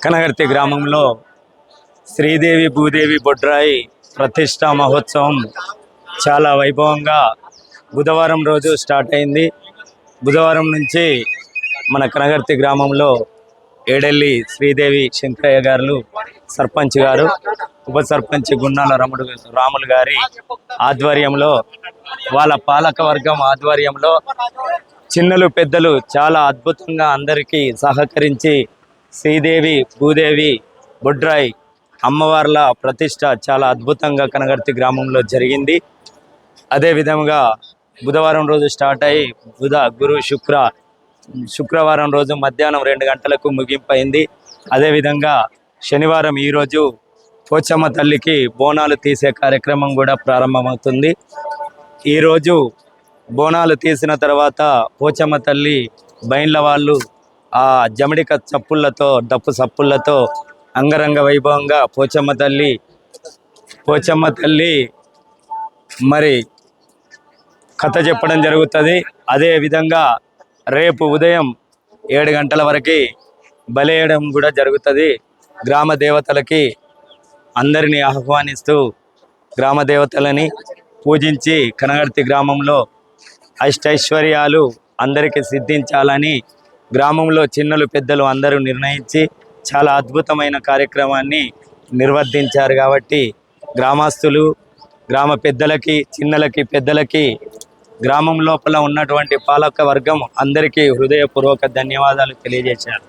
కనగర్తి గ్రామంలో శ్రీదేవి భూదేవి బొడ్రాయి ప్రతిష్టా మహోత్సవం చాలా వైభవంగా బుధవారం రోజు స్టార్ట్ అయింది. బుధవారం నుంచి మన కనగర్తి గ్రామంలో ఏడెల్లి శ్రీదేవి శంకరయ్య గారు, సర్పంచ్ గారు, ఉప సర్పంచ్ గున్నాల రాములు గారి ఆధ్వర్యంలో, వాళ్ళ పాలక వర్గం ఆధ్వర్యంలో చిన్నలు పెద్దలు చాలా అద్భుతంగా అందరికీ సహకరించి శ్రీదేవి భూదేవి బొడ్రాయి అమ్మవార్ల ప్రతిష్ట చాలా అద్భుతంగా కనగర్తి గ్రామంలో జరిగింది. అదేవిధంగా బుధవారం రోజు స్టార్ట్ అయ్యి గురు శుక్రవారం రోజు మధ్యాహ్నం 2 గంటలకు ముగింపైంది. అదేవిధంగా శనివారం ఈరోజు పోచమ్మ తల్లికి బోనాలు తీసే కార్యక్రమం కూడా ప్రారంభమవుతుంది. ఈరోజు బోనాలు తీసిన తర్వాత పోచమ్మ తల్లి బైండ్ల వాళ్ళు ఆ జమిడిక చప్పుళ్లతో, డప్పు చప్పుళ్లతో అంగరంగ వైభవంగా పోచమ్మ తల్లి మరి కథ చెప్పడం జరుగుతుంది. అదేవిధంగా రేపు ఉదయం 7 గంటల వరకు బలేయడం కూడా జరుగుతుంది. గ్రామ దేవతలకి అందరినీ ఆహ్వానిస్తూ గ్రామ దేవతలని పూజించి కనగర్తి గ్రామంలో అష్టైశ్వర్యాలు అందరికీ సిద్ధించాలని గ్రామంలో చిన్నలు పెద్దలు అందరూ నిర్ణయించి చాలా అద్భుతమైన కార్యక్రమాన్ని నిర్వర్తించారు. కాబట్టి గ్రామస్తులు, గ్రామ పెద్దలకి, చిన్నలకి, పెద్దలకి, గ్రామం లోపల ఉన్నటువంటి పాలక వర్గం అందరికీ హృదయపూర్వక ధన్యవాదాలు తెలియజేశారు.